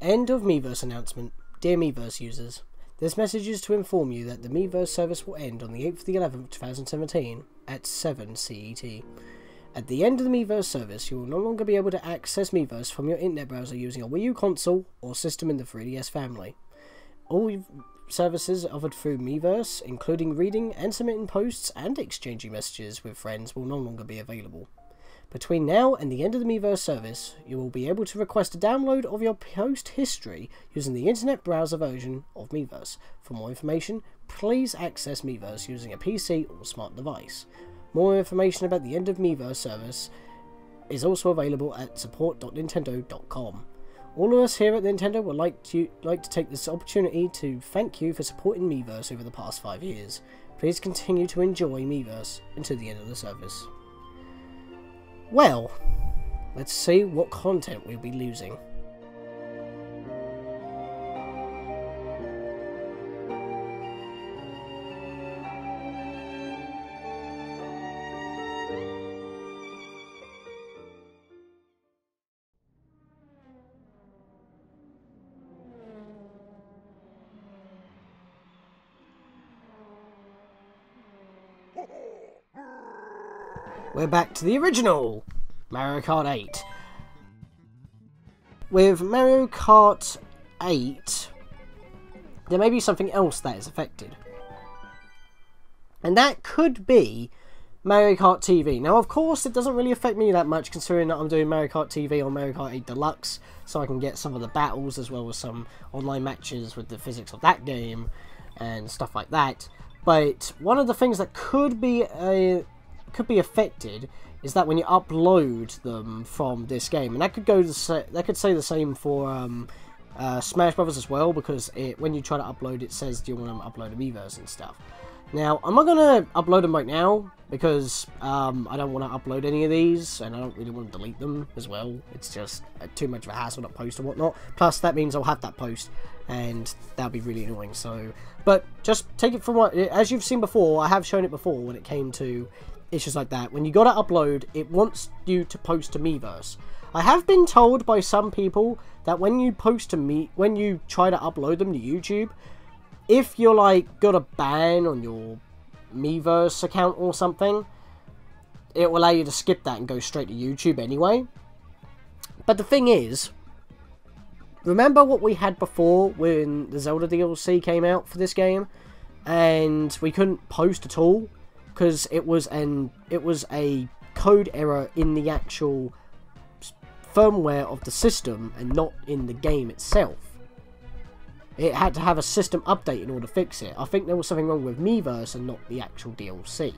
End of Miiverse announcement. Dear Miiverse users, this message is to inform you that the Miiverse service will end on the 8th of the 11th, 2017 at 7 CET. At the end of the Miiverse service, you will no longer be able to access Miiverse from your internet browser using a Wii U console or system in the 3DS family. All services offered through Miiverse, including reading and submitting posts and exchanging messages with friends, will no longer be available. Between now and the end of the Miiverse service, you will be able to request a download of your post history using the internet browser version of Miiverse. For more information, please access Miiverse using a PC or smart device. More information about the end of Miiverse service is also available at support.nintendo.com. All of us here at Nintendo would like to take this opportunity to thank you for supporting Miiverse over the past 5 years. Please continue to enjoy Miiverse until the end of the service. Well, let's see what content we'll be losing. We're back to the original Mario Kart 8. With Mario Kart 8, there may be something else that is affected. And that could be Mario Kart TV. Now, of course, it doesn't really affect me that much, considering that I'm doing Mario Kart TV on Mario Kart 8 Deluxe, so I can get some of the battles as well as some online matches with the physics of that game and stuff like that. But one of the things that could be affected is that when you upload them from this game, and that could say the same for Smash Brothers as well, because when you try to upload, it says do you want to upload a Miiverse and stuff. Now, I'm not going to upload them right now because I don't want to upload any of these, and I don't really want to delete them as well. It's just too much of a hassle to post and whatnot. Plus, that means I'll have that post, and that'll be really annoying. So, but just take it from what, as you've seen before, I have shown it before when it came to issues like that. When you gotta upload, it wants you to post to Miiverse. I have been told by some people that when you when you try to upload them to YouTube, if you're like got a ban on your Miiverse account or something, it will allow you to skip that and go straight to YouTube anyway. But the thing is, remember what we had before when the Zelda DLC came out for this game, and we couldn't post at all because it was a code error in the actual firmware of the system and not in the game itself. It had to have a system update in order to fix it. I think there was something wrong with Miiverse and not the actual DLC.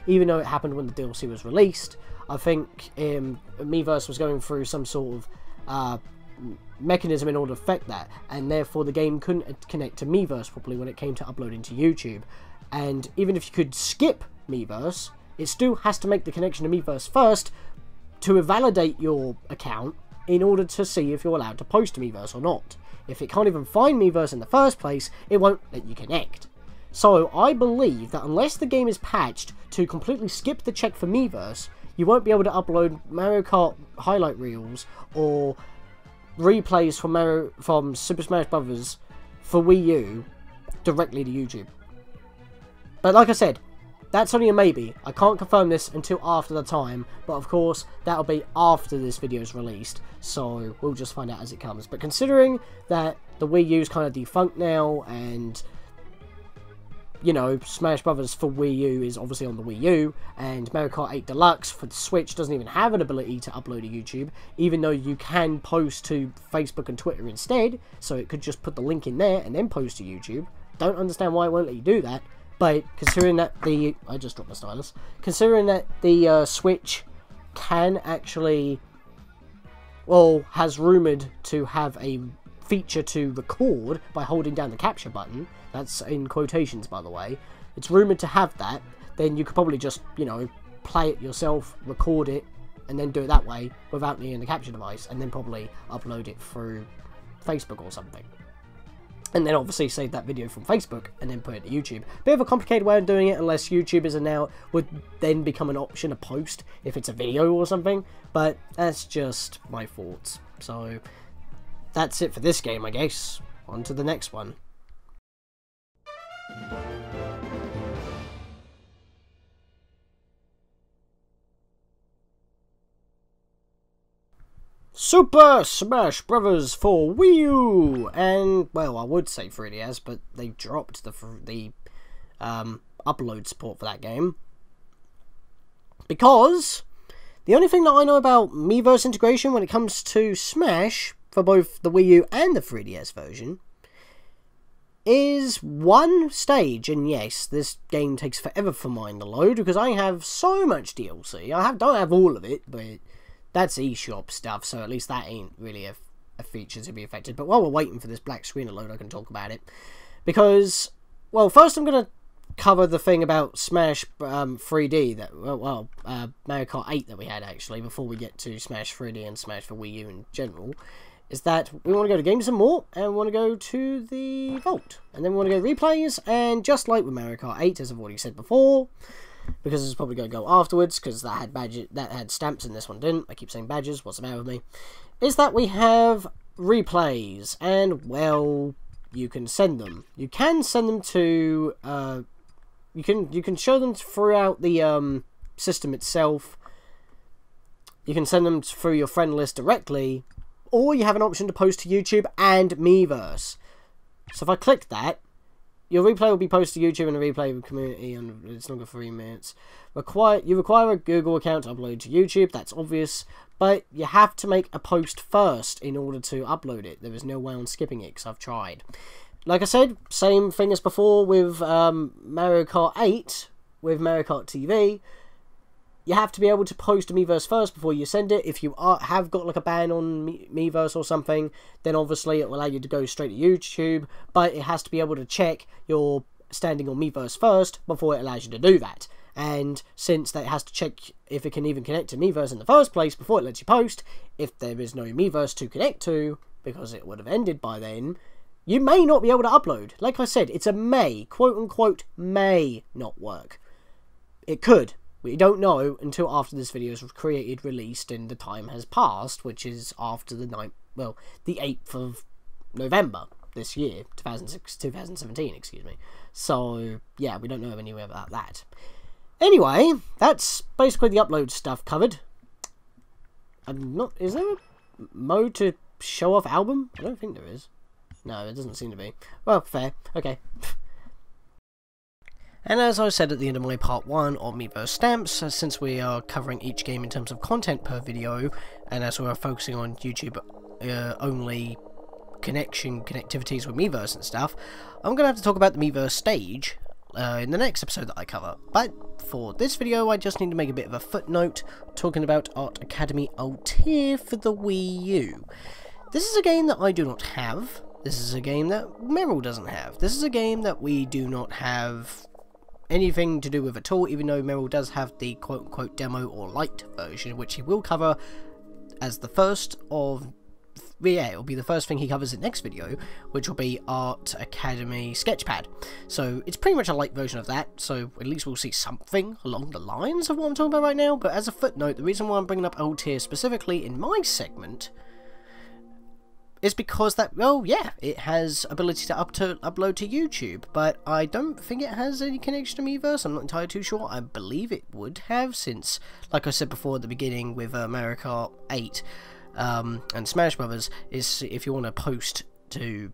Even though it happened when the DLC was released, I think Miiverse was going through some sort of mechanism in order to affect that, and therefore the game couldn't connect to Miiverse properly when it came to uploading to YouTube. And even if you could skip Miiverse, it still has to make the connection to Miiverse first to validate your account in order to see if you're allowed to post to Miiverse or not. If it can't even find Miiverse in the first place, it won't let you connect. So I believe that unless the game is patched to completely skip the check for Miiverse, you won't be able to upload Mario Kart highlight reels or replays from Super Smash Bros. For Wii U directly to YouTube. But like I said, that's only a maybe. I can't confirm this until after the time, but of course, that'll be after this video is released, so we'll just find out as it comes. But considering that the Wii U is kind of defunct now, and, you know, Smash Brothers for Wii U is obviously on the Wii U, and Mario Kart 8 Deluxe for the Switch doesn't even have an ability to upload to YouTube, even though you can post to Facebook and Twitter instead, so it could just put the link in there and then post to YouTube. Don't understand why it won't let you do that. But considering that I just dropped my stylus. Considering that the Switch can actually, well, has rumoured to have a feature to record by holding down the capture button. That's in quotations, by the way. It's rumoured to have that. Then you could probably just, you know, play it yourself, record it, and then do it that way without needing the capture device, and then probably upload it through Facebook or something. And then obviously save that video from Facebook and then put it to YouTube. Bit of a complicated way of doing it, unless YouTube would then become an option to post if it's a video or something. But that's just my thoughts. So that's it for this game, I guess. On to the next one. Super Smash Bros. For Wii U! And, well, I would say 3DS, but they dropped the upload support for that game. Because the only thing that I know about Miiverse integration when it comes to Smash, for both the Wii U and the 3DS version, is one stage, and yes, this game takes forever for mine to load, because I have so much DLC. Don't have all of it, but that's eShop stuff, so at least that ain't really a feature to be affected. But while we're waiting for this black screen to load, I can talk about it. Because, well, first I'm going to cover the thing about Smash 3D, that Mario Kart 8 that we had, actually, before we get to Smash 3D and Smash for Wii U in general. Is that we want to go to Games and More, and we want to go to the Vault. And then we want to go replays, and just like with Mario Kart 8, as I've already said before, because it's probably going to go afterwards, because that had badges, that had stamps and this one didn't. I keep saying badges, what's the matter with me? Is that we have replays, and, well, you can send them. You can send them to, you can show them throughout the system itself. You can send them through your friend list directly, or you have an option to post to YouTube and Miiverse. So if I click that, your replay will be posted to YouTube and a replay community, and it's longer 3 minutes. You require a Google account to upload to YouTube, that's obvious, but you have to make a post first in order to upload it. There is no way on skipping it, because I've tried. Like I said, same thing as before with Mario Kart 8, with Mario Kart TV. You have to be able to post to Miiverse first before you send it. If you have got like a ban on Miiverse or something, then obviously it will allow you to go straight to YouTube, but it has to be able to check your standing on Miiverse first before it allows you to do that. And since that has to check if it can even connect to Miiverse in the first place before it lets you post, if there is no Miiverse to connect to, because it would have ended by then, you may not be able to upload. Like I said, it's a may, quote-unquote, may not work. It could. We don't know until after this video is created, released, and the time has passed, which is after the 8th of November this year, 2017, excuse me. So, yeah, we don't know anywhere about that. Anyway, that's basically the upload stuff covered. Is there a mode to show off album? I don't think there is. No, it doesn't seem to be. Well, fair. Okay. And as I said at the end of my part 1 of Miiverse Stamps, since we are covering each game in terms of content per video, and as we're focusing on YouTube only connectivities with Miiverse and stuff, I'm going to have to talk about the Miiverse stage in the next episode that I cover. But for this video, I just need to make a bit of a footnote talking about Art Academy Atelier for the Wii U. This is a game that I do not have. This is a game that Meryl doesn't have. This is a game that we do not have anything to do with at all, even though Meryl does have the quote-unquote demo or light version, which he will cover as the first of... yeah, it'll be the first thing he covers in the next video, which will be Art Academy Sketchpad. So it's pretty much a light version of that, so at least we'll see something along the lines of what I'm talking about right now. But as a footnote, the reason why I'm bringing up Altair specifically in my segment is because that, well, yeah, it has ability to upload to YouTube, but I don't think it has any connection to Miiverse. I'm not entirely too sure. I believe it would have, since, like I said before at the beginning with Mario Kart 8 and Smash Brothers, is if you want to post to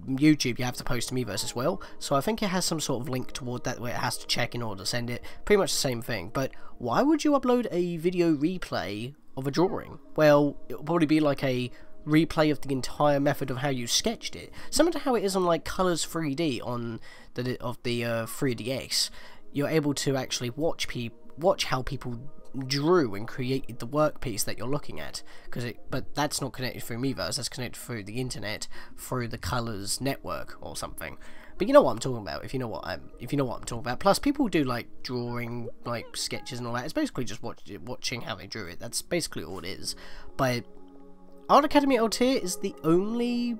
YouTube, you have to post to Miiverse as well. So I think it has some sort of link toward that where it has to check in order to send it. Pretty much the same thing. But why would you upload a video replay of a drawing? Well, it will probably be like a replay of the entire method of how you sketched it, similar to how it is on like Colors 3D on the 3DS. You're able to actually watch how people drew and created the workpiece that you're looking at, but that's not connected through Miiverse. That's connected through the internet, through the Colors network or something. But you know what I'm talking about. If you know what I'm talking about. Plus, people do like drawing, like sketches and all that. It's basically just watching how they drew it. That's basically all it is. But Art Academy Atelier is the only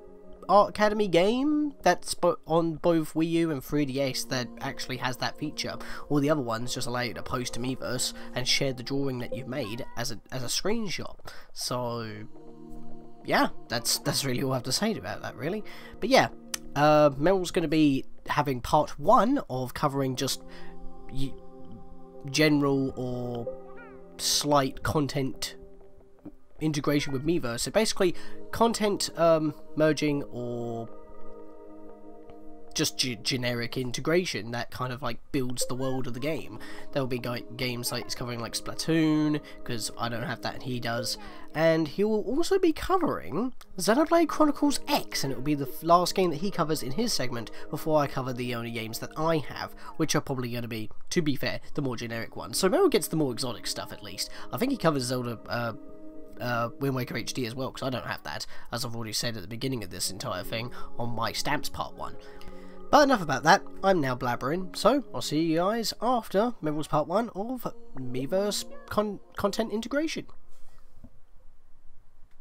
Art Academy game that's on both Wii U and 3DS that actually has that feature. All the other ones just allow you to post to Miiverse and share the drawing that you've made as a screenshot. So yeah, that's really all I have to say about that, really. But yeah, Meryl's going to be having part 1 of covering just general or slight content integration with Miiverse. So basically, content merging or just generic integration that kind of like builds the world of the game. There'll be games like it's covering like Splatoon, because I don't have that and he does, and he will also be covering Xenoblade Chronicles X, and it will be the last game that he covers in his segment before I cover the only games that I have, which are probably going to be, to be fair, the more generic ones. So Meryl gets the more exotic stuff at least. I think he covers Zelda Wind Waker HD as well, because I don't have that, as I've already said at the beginning of this entire thing on my Stamps Part 1. But enough about that, I'm now blabbering, so I'll see you guys after Meryl's Part 1 of Miiverse content integration.